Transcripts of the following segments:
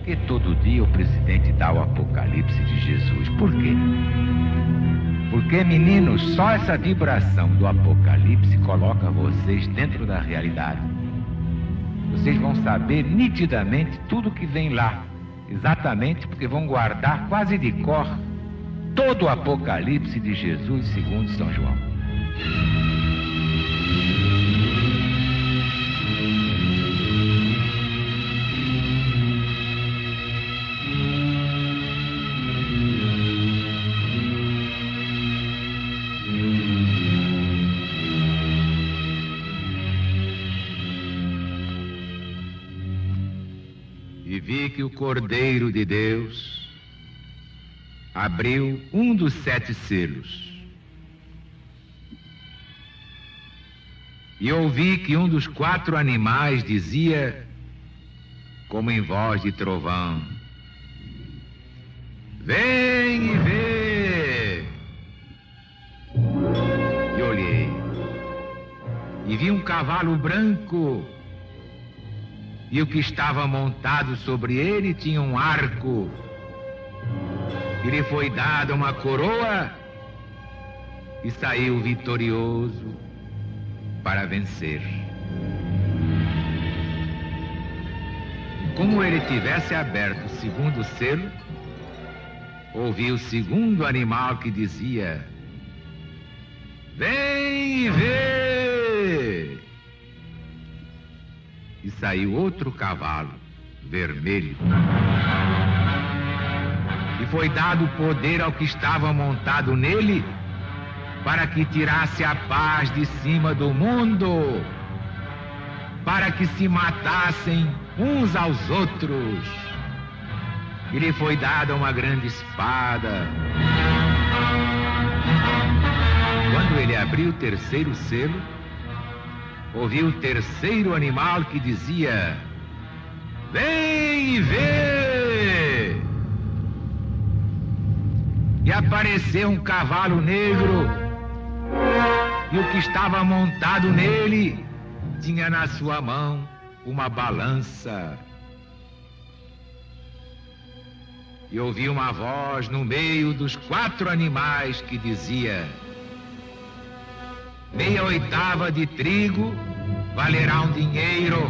que todo dia o presidente dá o apocalipse de Jesus? Por quê? Porque, meninos, só essa vibração do apocalipse coloca vocês dentro da realidade. Vocês vão saber nitidamente tudo que vem lá, exatamente porque vão guardar quase de cor todo o apocalipse de Jesus segundo São João. E vi que o Cordeiro de Deus abriu um dos 7 selos. E ouvi que um dos 4 animais dizia, como em voz de trovão: vem e vê! E olhei, e vi um cavalo branco, e o que estava montado sobre ele tinha um arco, e lhe foi dada uma coroa, e saiu vitorioso para vencer. Como ele tivesse aberto o segundo selo, ouvi o segundo animal que dizia: vem e vê! E saiu outro cavalo, vermelho. E foi dado poder ao que estava montado nele, para que tirasse a paz de cima do mundo, para que se matassem uns aos outros. E lhe foi dada uma grande espada. Quando ele abriu o terceiro selo, ouvi o terceiro animal que dizia: vem e vê! E apareceu um cavalo negro, e o que estava montado nele tinha na sua mão uma balança. E ouvi uma voz no meio dos 4 animais que dizia: meia oitava de trigo valerá um dinheiro,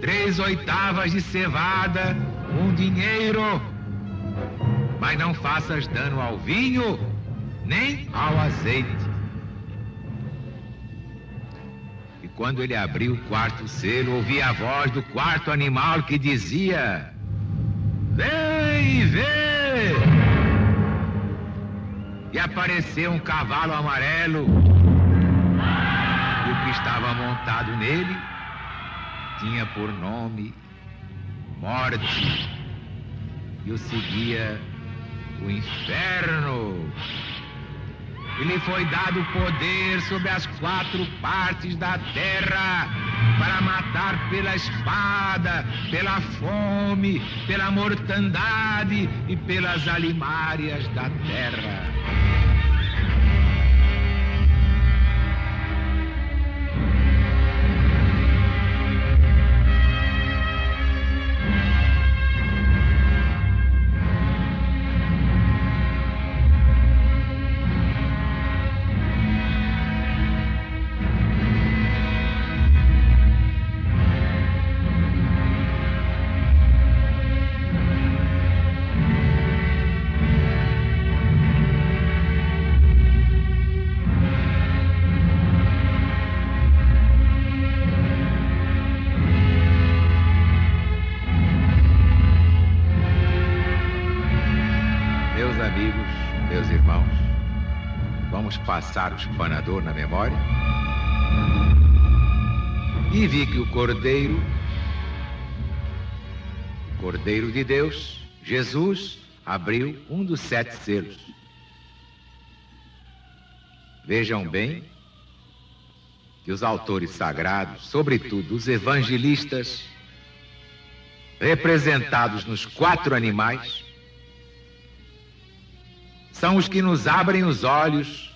3 oitavas de cevada, um dinheiro, mas não faças dano ao vinho, nem ao azeite. E quando ele abriu o 4º selo, ouvi a voz do 4º animal que dizia: vem e vê! E apareceu um cavalo amarelo, e o que estava montado nele tinha por nome Morte, e o seguia o inferno. E lhe foi dado poder sobre as 4 partes da terra, para matar pela espada, pela fome, pela mortandade e pelas alimárias da terra. Amigos, meus irmãos, vamos passar o espanador na memória. E vi que o Cordeiro de Deus, Jesus, abriu um dos 7 selos. Vejam bem que os autores sagrados, sobretudo os evangelistas, representados nos 4 animais, são os que nos abrem os olhos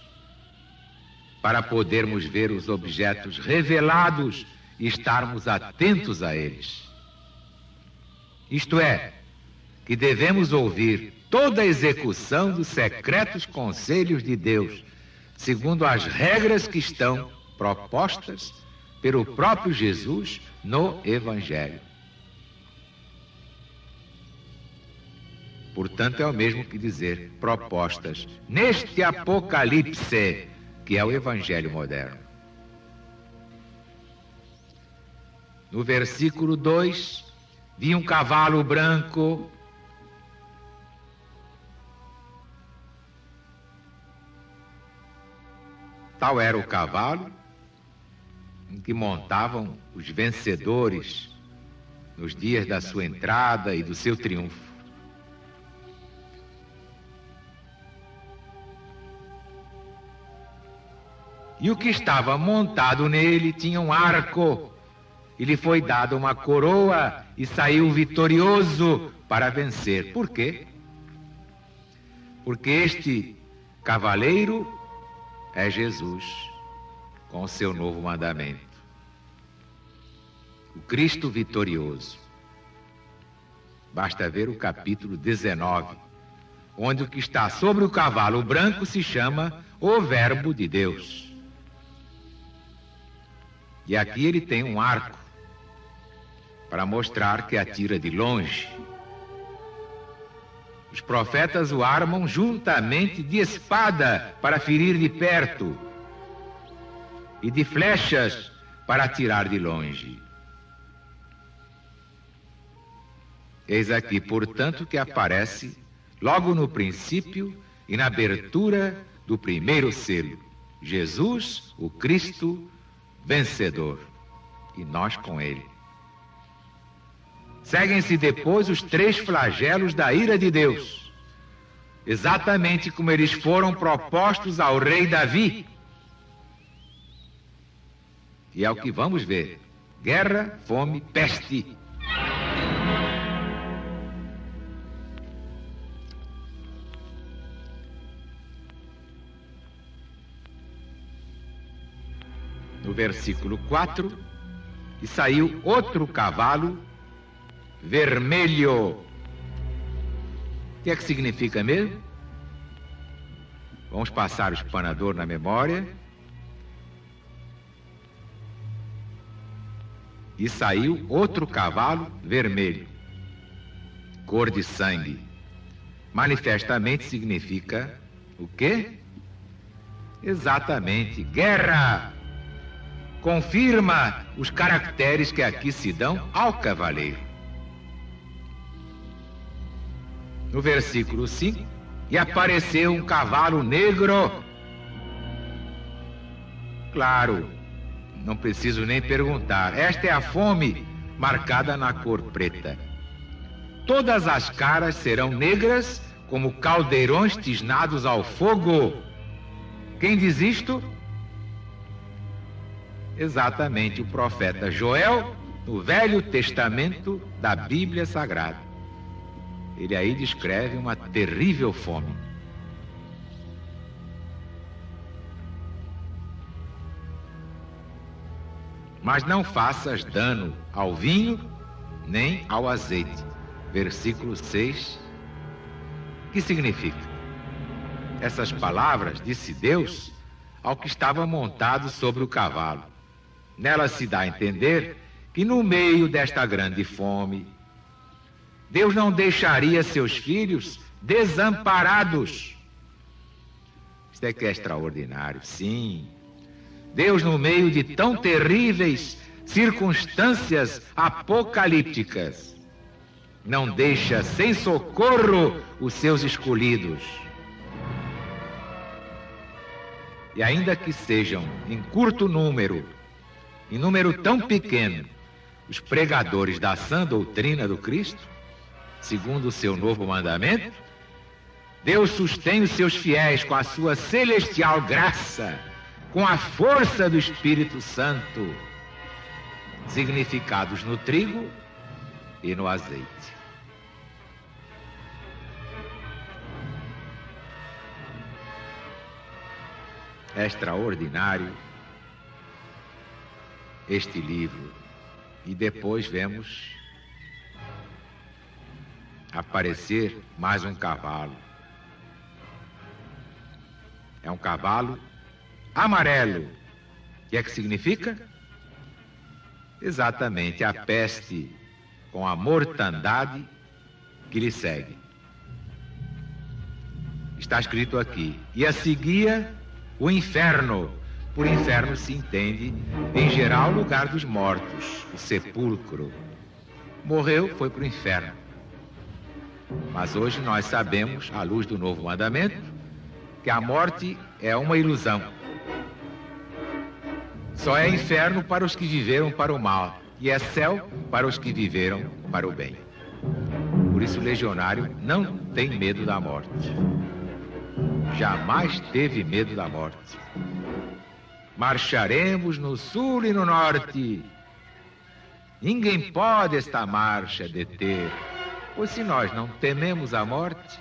para podermos ver os objetos revelados e estarmos atentos a eles. Isto é, que devemos ouvir toda a execução dos secretos conselhos de Deus, segundo as regras que estão propostas pelo próprio Jesus no Evangelho. Portanto, é o mesmo que dizer propostas neste Apocalipse, que é o Evangelho moderno. No versículo 2, vi um cavalo branco. Tal era o cavalo em que montavam os vencedores nos dias da sua entrada e do seu triunfo. E o que estava montado nele tinha um arco, e lhe foi dada uma coroa e saiu vitorioso para vencer. Por quê? Porque este cavaleiro é Jesus, com o seu novo mandamento. O Cristo vitorioso. Basta ver o capítulo 19, onde o que está sobre o cavalo branco se chama o Verbo de Deus. E aqui ele tem um arco para mostrar que atira de longe. Os profetas o armam juntamente de espada para ferir de perto e de flechas para atirar de longe. Eis aqui, portanto, que aparece logo no princípio e na abertura do primeiro selo: Jesus, o Cristo vencedor, e nós com ele. Seguem-se depois os 3 flagelos da ira de Deus, exatamente como eles foram propostos ao rei Davi. E é o que vamos ver: guerra, fome, peste. No versículo 4, e saiu outro cavalo vermelho. O que é que significa mesmo? Vamos passar o espanador na memória. E saiu outro cavalo vermelho, cor de sangue. Manifestamente significa o quê? Exatamente, guerra. Confirma os caracteres que aqui se dão ao cavaleiro. No versículo 5, e apareceu um cavalo negro. Claro, não preciso nem perguntar, esta é a fome marcada na cor preta. Todas as caras serão negras como caldeirões tisnados ao fogo. Quem diz isto? Exatamente o profeta Joel, no Velho Testamento da Bíblia Sagrada. Ele aí descreve uma terrível fome. Mas não faças dano ao vinho nem ao azeite. Versículo 6. Que significa? Essas palavras disse Deus ao que estava montado sobre o cavalo. Nela se dá a entender que no meio desta grande fome, Deus não deixaria seus filhos desamparados. Isto é que é extraordinário, sim. Deus, no meio de tão terríveis circunstâncias apocalípticas, não deixa sem socorro os seus escolhidos. E ainda que sejam em curto número, em número tão pequeno, os pregadores da sã doutrina do Cristo, segundo o seu novo mandamento, Deus sustém os seus fiéis com a sua celestial graça, com a força do Espírito Santo, significados no trigo e no azeite. É extraordinário este livro. E depois vemos aparecer mais um cavalo. É um cavalo amarelo. O que é que significa? Exatamente a peste com a mortandade que lhe segue. Está escrito aqui: e a seguia o inferno. Por inferno se entende, em geral, o lugar dos mortos, o sepulcro. Morreu, foi para o inferno. Mas hoje nós sabemos, à luz do novo mandamento, que a morte é uma ilusão. Só é inferno para os que viveram para o mal, e é céu para os que viveram para o bem. Por isso o legionário não tem medo da morte. Jamais teve medo da morte. Marcharemos no sul e no norte. Ninguém pode esta marcha deter. Pois se nós não tememos a morte,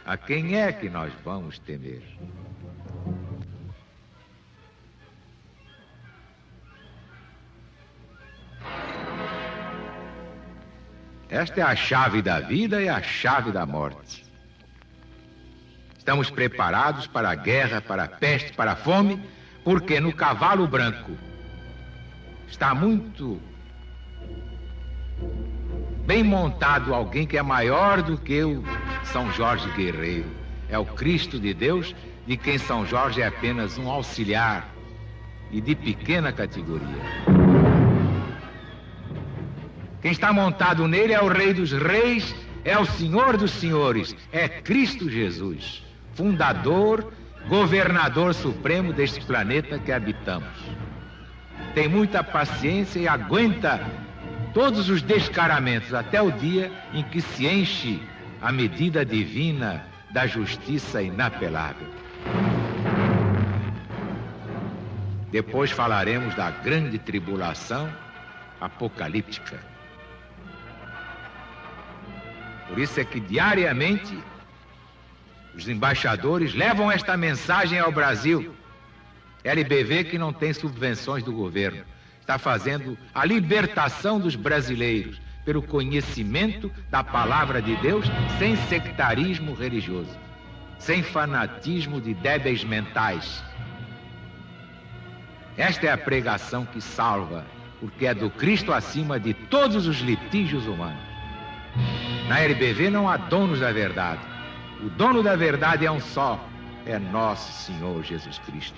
a quem é que nós vamos temer? Esta é a chave da vida e a chave da morte. Estamos preparados para a guerra, para a peste, para a fome, porque no cavalo branco está muito bem montado alguém que é maior do que o São Jorge guerreiro. É o Cristo de Deus, de quem São Jorge é apenas um auxiliar e de pequena categoria. Quem está montado nele é o Rei dos Reis, é o Senhor dos Senhores, é Cristo Jesus, fundador, governador supremo deste planeta que habitamos. Tem muita paciência e aguenta todos os descaramentos até o dia em que se enche a medida divina da justiça inapelável. Depois falaremos da grande tribulação apocalíptica. Por isso é que diariamente os embaixadores levam esta mensagem ao Brasil. LBV, que não tem subvenções do governo, está fazendo a libertação dos brasileiros pelo conhecimento da palavra de Deus, sem sectarismo religioso, sem fanatismo de débeis mentais. Esta é a pregação que salva, porque é do Cristo acima de todos os litígios humanos. Na LBV não há donos da verdade. O dono da verdade é um só, é nosso Senhor Jesus Cristo.